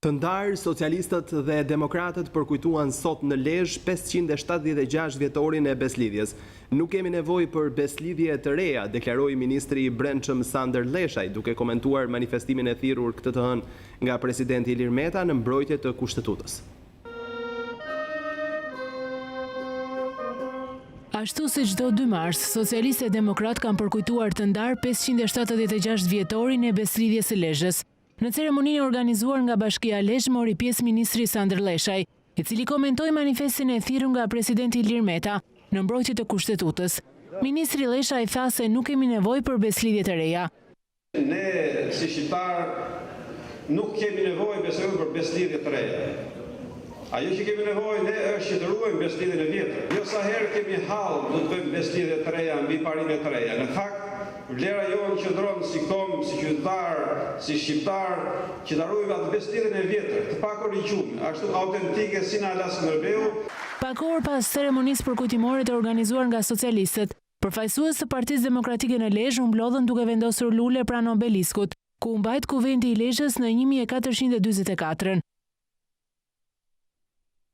Të ndarë, socialistët dhe demokratët përkujtuan sot në Lezhë 576 vjetorin e beslidhjes. Nuk kemi nevojë për beslidhje të reja, deklaroi ministri i Brendshëm Sander Leshaj, duke komentuar manifestimin e thirrur këtë të hënë nga presidenti Ilir Meta në mbrojtje të kushtetutës. Ashtu si çdo 2 mars, socialistë e demokrat kanë përkujtuar të ndarë 576 vjetorin e beslidhjes së Lezhës. Në ceremoninë e organizuar nga Bashkia Lezhë mori pjesë ministri Sander Leshaj, i cili komentoi manifestin e thirrur nga presidenti Ilir Meta në mbrojtje të kushtetutës. Ministri Leshaj tha se nuk kemi nevojë për beslidhje të reja. Ne si shqiptar nuk kemi nevojë besojmë për beslidhje të reja. Ajo që kemi nevojë ne është që të ruajmë beslidhjen e vjetër. Jo sa herë kemi hall do të bëjmë beslidhje të reja mbi parime të reja. Në fakt vlera jonë qëndron si kom, si qytetar, si shqiptar, që ta ruajmë atë beslidhjen e vjetër, të pakorrigjuar, ashtu autentike si na las Skënderbeu. Pak orë pas ceremonisë përkujtimore të organizuar nga socialistët, përfaqësues të Partisë Demokratike në Lezhë u mblodhën duke vendosur lule pranë obeliskut, ku u mbajt kuvendi i Lezhës në 1444.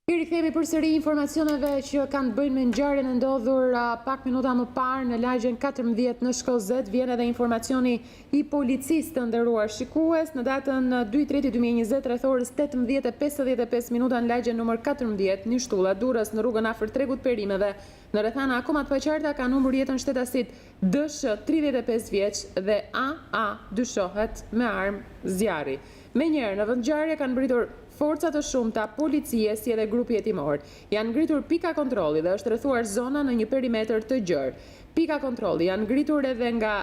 I rikthehemi përsëri informacioneve që kanë të bëjnë me ngjarjen e ndodhur pak minuta më parë në lagjen 14 në Shkozet. Vjen edhe informacioni i policisë, të nderuar shikues, në datën 2/3/2020 rreth orës 18:55 minuta në lagjen numër 14 në shtulla Durrës në rrugën afër tregut Perimeve. Në rrethana akoma të paqarta kanë humbur jetën shtetasit DSH 35 vjeç dhe AA dyshohet me armë zjarri. Menjëherë në vend ngjarje kanë mbritur forca të shumta policie si edhe grupi hetimor. Janë ngritur pika kontrolli dhe është rrethuar zona në një perimetër të gjerë. Pika kontrolli janë ngritur edhe nga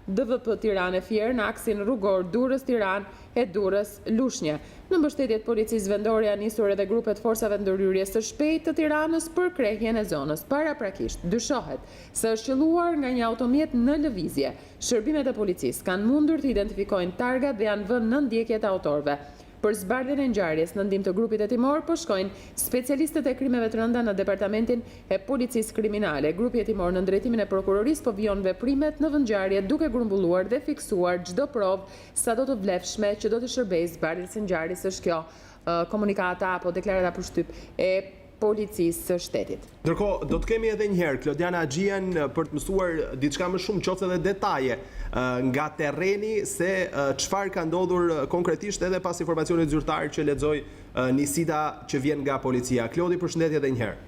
DVP Tiranë Fier në aksin rrugor Durrës Tiranë e Durrës Lushnjë. Në mbështetje të policisë vendore janë nisur edhe grupet forcave ndërhyrjes së shpejtë të Tiranës për krehjen e zonës. Paraprakisht dyshohet se është qelluar nga një automjet në lëvizje. Shërbimet e policisë kanë mundur të identifikojnë targat dhe janë vënë në ndjekje të autorëve. Për zbardhjen e ngjarjes në ndihmë të grupit hetimor po shkojnë specialistët e krimeve të rënda në departamentin e policisë kriminale. Grupi hetimor në drejtimin e prokurorisë po vijon veprimet në vend ngjarje duke grumbulluar dhe fiksuar çdo provë sado të vlefshme që do të shërbejë zbardhjes së ngjarjes. Është kjo komunikata apo deklarata për shtyp e policisë së shtetit. Ndërkohë, do të kemi edhe një herë Klodiana Axhian për të mësuar diçka më shumë, qoftë edhe detaje nga terreni se çfarë ka ndodhur konkretisht edhe pas informacionit zyrtar që lexoi Nisida që vjen nga policia. Klodi, përshëndetje edhe një herë.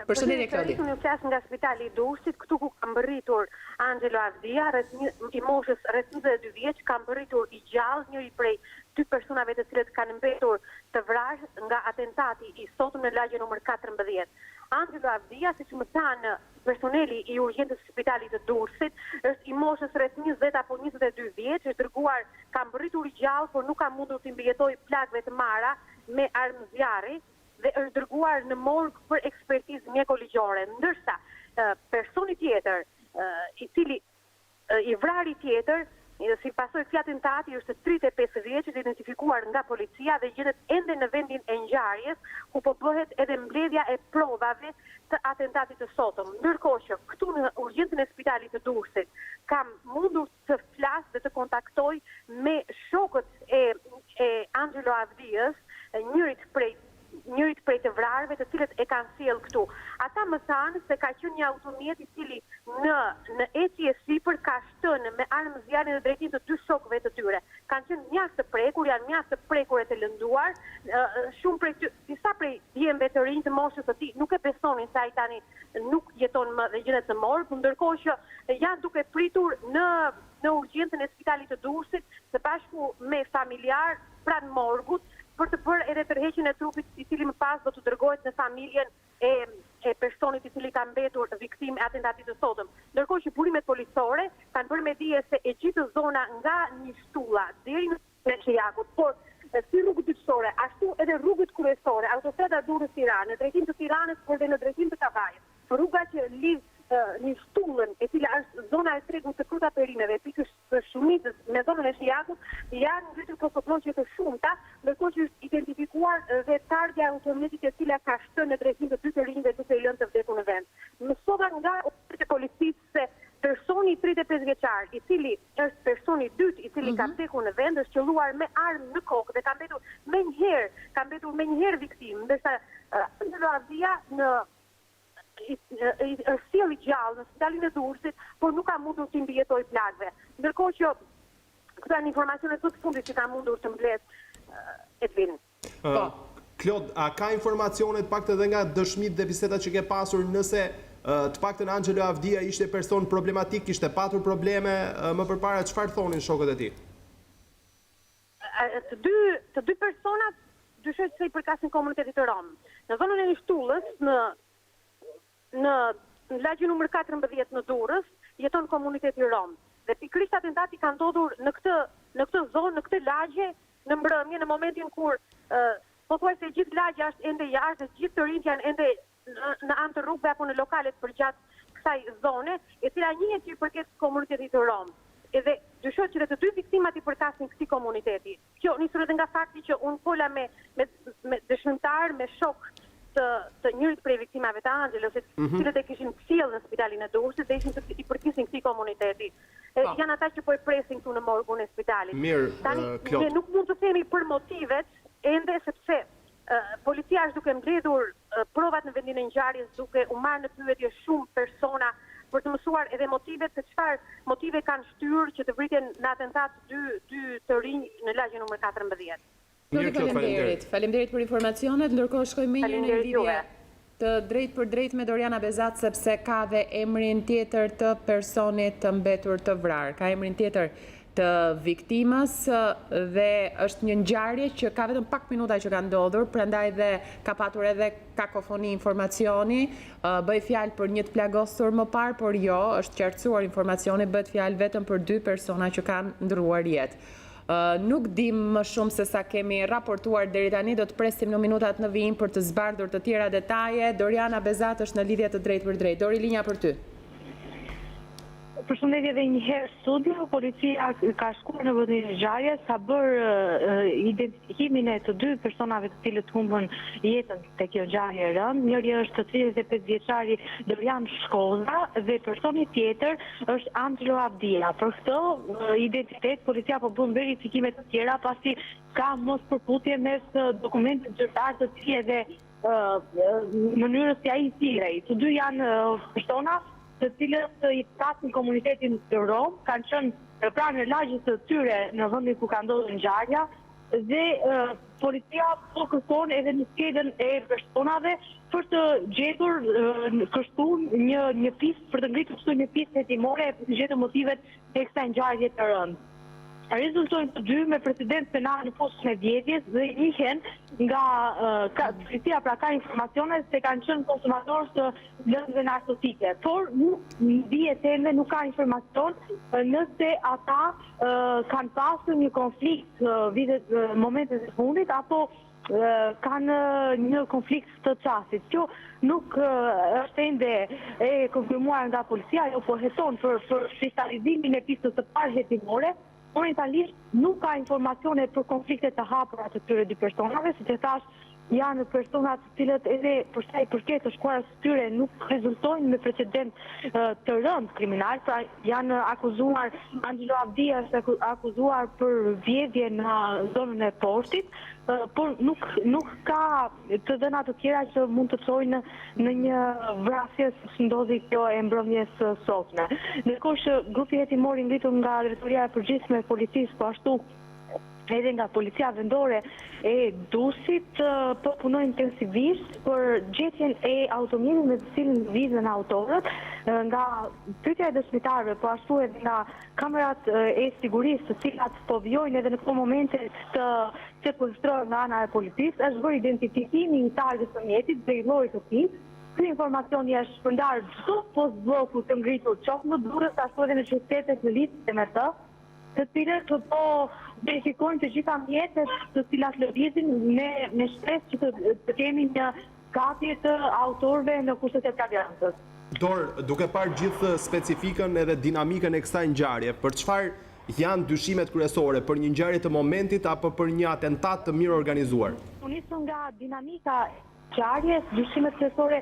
Përshëndetje Klodi. Unë flas nga spitali i Durrësit, këtu ku ka mbërritur Angelo Avdia, i moshës rreth 22 vjeç, ka mbërritur i gjallë, njëri prej 2 personave të cilët kanë mbetur të vrarë nga atentati i sotëm në lagjen numër 14. Angelo Avdia, siç më thanë personeli i urgjentës së spitalit të Durrësit, është i moshës rreth 20 apo 22 vjeç, është dërguar, ka mbërritur i gjallë, por nuk ka mundur të mbijetojë plagëve të marra me armë zjarri dhe është dërguar në morg për ekspertizë mjekoligjore, ndërsa personi tjetër, i vrari tjetër, si pasojë këtij atentati është 35 vjeç, i identifikuar nga policia dhe gjendet ende në vendin e ngjarjes, ku po bëhet edhe mbledhja e provave të atentatit të sotëm. Ndërkohë që këtu në urgjencën e spitalit të Durrësit kam mundur të flas dhe të kontaktoj me shokët e Angelo Avdiës, njërit prej të vrarëve të cilët e kanë sjellë këtu. Ata më thanë se ka qenë një automjet i cili në ecje sipër ka shtënë me armë zjarri në drejtim të 2 shokëve të tyre. Kanë qenë mjaft të prekur, janë mjaft të prekur e të lënduar. Disa prej djemve të rinj të moshës së tij nuk e besonin se ai tani nuk jeton më dhe gjendet në morg, ndërkohë që janë duke pritur në urgjencën e spitalit të Durrësit së bashku me familjar pranë morgut, për të bërë edhe tërheqjen e trupit i cili më pas do të dërgohet në familjen e personit i cili ka mbetur viktimë e atentatit të sotëm. Ndërkohë që burimet policore kanë bërë me dije se e gjithë zona nga një shtulla deri në Çejakut, por si rrugët dyqësore, ashtu edhe rrugët kryesore, autostrada Durrës-Tiranë, në drejtim të Tiranës, por dhe në drejtim të Kavajës. Rruga që lidh një shtullën, e cila është zona e tregut të Kruta Perimeve, pikërisht të shumicës me zonën e Çejakut, janë ngritur protokollë të shumta, ndërkohë që është identifikuar dhe targa e automjetit e cila ka shtënë në drejtim të 2 të rinjve duke i lënë të vdekur në vend. Mësova nga operatorët e policisë se personi personi 35 vjeçar, i cili është personi i dytë i cili ka vdekur në vend, është qelluar me armë në kokë dhe ka mbetur menjëherë viktimë, ndërsa Ngjarja është sjell i gjallë në spitalin e Durrësit, por nuk ka mundur të mbijetojë plagëve. Ndërkohë që këto janë informacionet të fundit që ka mundur të mbledh Edvin. Klod, a ka informacionet pak të dhe nga dëshmit dhe bisedat që ke pasur nëse të pak të në Angelo Avdia ishte person problematik, ishte patur probleme më përpara, çfarë thonin shokët e tij? Të dy personat dyshohet se i përkasin komunitetit të Rom. Në zonën e Shtullës, në lagjen numër 14 në Durrës, jeton komuniteti Rom. Dhe pikërisht atentati ka ndodhur në këtë zonë, në këtë lagje, në mbrëmje, në momentin kur pothuajse gjithë lagja është ende jashtë, gjithë të rinjt janë ende në anë të rrugëve apo në lokalet përgjatë kësaj zone, e cila njihet që i përket komunitetit të Rom. Edhe dyshohet që të dy viktimat i përkasin këtij komuniteti. Kjo nisur edhe nga fakti që unë fola me dëshmimtar, me shok të njërit prej viktimave të Angelosit, cilët e kishin sjellë në spitalin e Durrësit dhe ishin i përkisin këtij komuniteti. Janë ata që po e presin këtu në morgun e spitalit. Mirë, Klod. Ne nuk mund të themi për motivet, ende sepse policia është duke mbledhur provat në vendin e ngjarjes, duke u marrë në pyetje shumë persona për të mësuar edhe motivet se çfarë motive kanë shtyrë që të vriten në atentat dy të rinj në lagjen numër 14. Faleminderit për informacionet, ndërkohë shkojmë me një lidhje të drejt për drejt me Doriana Bezat, sepse ka dhe emrin tjetër të personit të mbetur të vrarë. Ka emrin tjetër të viktimës dhe është një ngjarje që ka vetëm pak minuta që ka ndodhur, prandaj dhe ka patur edhe kakofoni informacioni. Bëhet fjalë për një të plagosur më parë, por jo, është qartësuar informacioni, bëhet fjalë vetëm për 2 persona që kanë ndruar jetë. Nuk dim më shumë se sa kemi raportuar deri tani, do të presim në minutat në vijim për të zbardhur të tjera detaje. Doriana Bezat është në lidhje të drejtë për drejtë. Dori, linja për ty. Përshëndetje edhe një herë studio, policia ka shkuar në vendin e ngjarjes, ka bërë identifikimin e të 2 personave të cilët humbën jetën te kjo ngjarje e rëndë. Njëri është 35 vjeçari Dorian Shkoza dhe personi tjetër është Angelo Avdia. Për këtë identitet policia po bën verifikime të tjera pasi ka mos përputhje mes dokumentit zyrtar të tij dhe mënyrës si ai i thirrej. Të dy janë persona të cilët i përkasin komunitetin të Rom, kanë qenë pranë lagjes së tyre në vendin ku ka ndodhur ngjarja dhe policia po kërkon edhe në skedën e personave për të gjetur kështu një pistë, për të ngritur kështu një pistë hetimore për të gjetur motivet e kësaj ngjarje të rëndë. Rezultojnë të 2 me precedent penal në postën e vjedhjes dhe njihen nga policia, pra ka informacione se kanë qenë konsumatorë të lëndëve narkotike, por në dijet ende nuk ka informacion nëse ata kanë pasur një konflikt momentet e fundit apo kanë një konflikt të çastit. Kjo nuk është ende e konfirmuar nga policia, ajo po heton për kristalizimin e pistës së parë hetimore. Momentalisht nuk ka informacione për konflikte të hapura të këtyre 2 personave, si që thash, janë personat të cilët edhe për sa i përket të shkuarës së tyre nuk rezultojnë me precedent të rëndë kriminal, pra janë akuzuar, Angelo Avdia është akuzuar për vjedhje në zonën e poshtit, por nuk ka të dhëna të tjera që mund të çojnë në një vrasje që ndodhi kjo e mbrëmjes sotme. Ndërkohë që grupi hetimor i ngritur nga Drejtoria e Përgjithshme e Policisë, po ashtu edhe nga Policia Vendore e Durrësit po punojnë intensivisht për gjetjen e automjetit me të cilin lëvizën autorët, nga pyetja e dëshmitarëve, po ashtu edhe nga kamerat e sigurisë, të cilat po vijojnë edhe në këto momente të sekuestrohen nga ana e policisë, është bërë identifikimi i targës së mjetit dhe i llojit të tij. Ky informacion është shpërndar çdo post bloku të ngritur qoftë në Durrës, ashtu edhe në qytetet në lidhje me të cilët po verifikojnë të gjitha mjetet të cilat lëvizin me shpresë që të kemi një gatje të autorëve në kushtet e flagrancës. Duke parë gjithë specifikën edhe dinamikën e kësaj ngjarje, për çfarë janë dyshimet kryesore, për një ngjarje të momentit apo për një atentat të mirë organizuar? Nisur nga dinamika e ngjarjes, dyshimet kryesore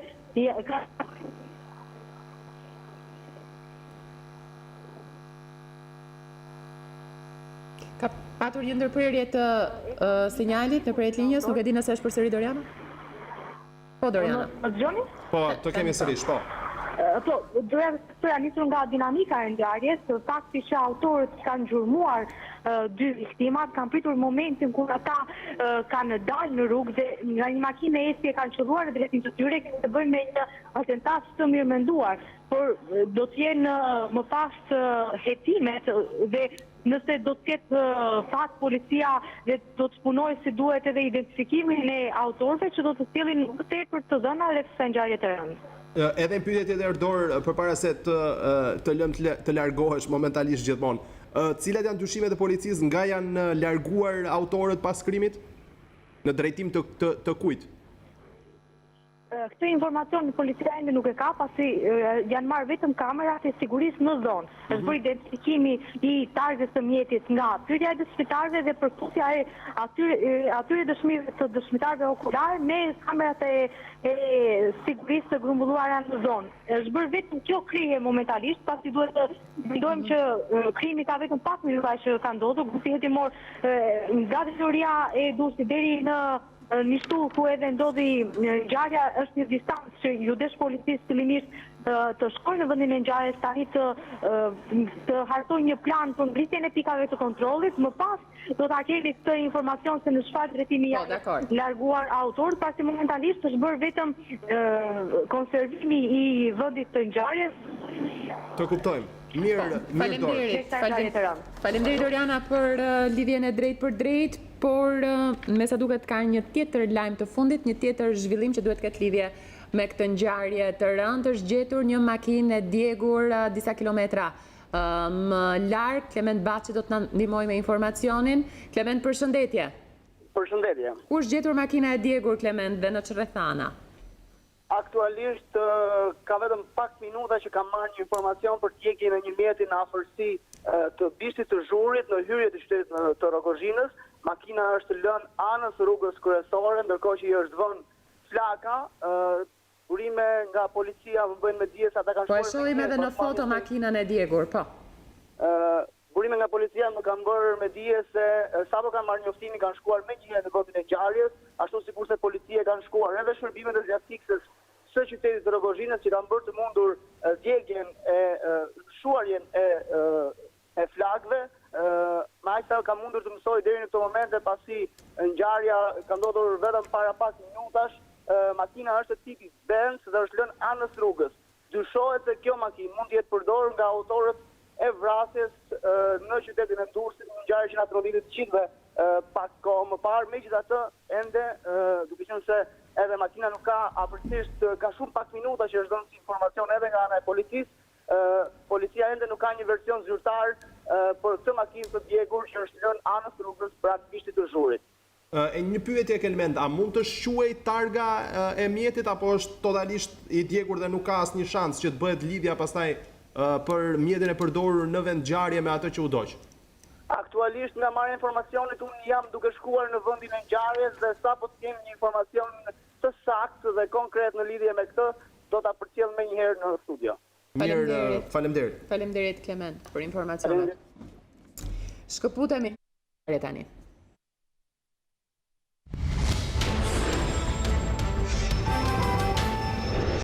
Ka patur një ndërprerje të sinjalit në përjet linjës, nuk e di nëse është përsëri Doriana? Po, Doriana. Më dëgjoni? Po, të kemi sërish, po. Po, doja të nisur nga dinamika e ngjarjes, fakti që autorët kanë gjurmuar dy viktimat, kanë pritur momentin kur ata kanë dalë në rrugë dhe nga një makinë ecje kanë qelluar në drejtim të tyre, kemi të bëjmë me një atentat të mirëmenduar, por do të jenë më pas hetimet dhe nëse do të ketë fat policia dhe do të punojë si duhet edhe identifikimin e autorëve që do të sjellin më tepër të dhëna rreth kësaj ngjarje të rëndë. Edhe në pyetje të erdor përpara se të lëm të largohesh momentalisht gjithmonë. Cilat janë dyshimet e policisë nga janë larguar autorët pas krimit? Në drejtim të kujt? Këtë informacion policia ende nuk e ka, pasi janë marrë vetëm kamerat e sigurisë në zonë. Është bërë identifikimi i targës të mjetit nga pyetja e dëshmitarëve dhe përkthesja e atyre dëshmitarëve okulare me kamerat e sigurisë të grumbulluara në zonë. Është bërë vetëm kjo krije momentalisht, pasi duhet të mendojmë që krimi ka vetëm 5 minuta që ka ndodhur, grupi hetimor nga drejtoria e Durrësit deri në një shtu ku edhe ndodhi ngjarja është një distancë që ju desh policisë fillimisht të shkojnë në vendin e ngjarjes tani të hartojnë një plan për ngritjen e pikave të kontrollit, më pas do ta kemi këtë informacion se në çfarë drejtimi janë larguar autorët, pasi momentalisht është bërë vetëm konservimi i vendit të ngjarjes. Të kuptojmë. Mirë, Faleminderit Doriana për lidhjen e drejt për drejt, por me sa duket ka një tjetër lajm të fundit, një tjetër zhvillim që duhet ketë lidhje me këtë ngjarje të rëndë. Është gjetur një makinë e djegur disa kilometra më larg. Klement Baçi do të na ndihmojë me informacionin. Klement, përshëndetje. Përshëndetje. Ku është gjetur makina e djegur, Klement, dhe në ç'rrethana? Aktualisht ka vetëm pak minuta që kam marrë një informacion për djegjen e një mjeti në afërsi të bishtit të zhurit në hyrje të qytetit të Rrogozhinës. Makina është lënë anës rrugës kryesore, ndërkohë që i është vënë flaka. Burime nga policia më bëjnë me dije se ata kanë shkuar. Po e shohim edhe në foto makinën e djegur, po. Burime nga policia më kanë bërë me dije se sapo kanë marrë njoftimin kanë shkuar me gjë në vendin e ngjarjes, ashtu sikurse policia kanë shkuar edhe shërbimet e zgjatësikses së qytetit të Rrogozhinës që kanë bërë të mundur djegjen e shuarjen e flakëve. Majta ka mundur të mësoj deri në këtë moment dhe pasi ngjarja ka ndodhur vetëm para pak minutash, makina është e tipit Benz dhe është lënë anës rrugës. Dyshohet se kjo makinë mund të jetë përdorur nga autorët e vrasjes në qytetin e Durrësit, një ngjarje që na trodhiti të gjithëve pak kohë më parë, megjithatë ende duke qenë se edhe makina nuk ka afërsisht ka shumë pak minuta që është dhënë si informacion edhe nga ana e policisë, policia ende nuk ka një version zyrtar për këtë makinë të djegur që është lënë anës rrugës pranë bishtit të zhurit. Një pyetje Kelment, a mund të shquej targa e mjetit apo është totalisht i djegur dhe nuk ka asnjë shans që të bëhet lidhja pastaj për mjetin e përdorur në vend ngjarje me atë që u doq? Aktualisht nga marrë informacionit unë jam duke shkuar në vendin e ngjarjes dhe sapo të kemi një informacion të saktë dhe konkret në lidhje me këtë, do ta përcjell më një herë në studio. Mirë, faleminderit. Faleminderit Klement për informacionet. Shkëputemi tani.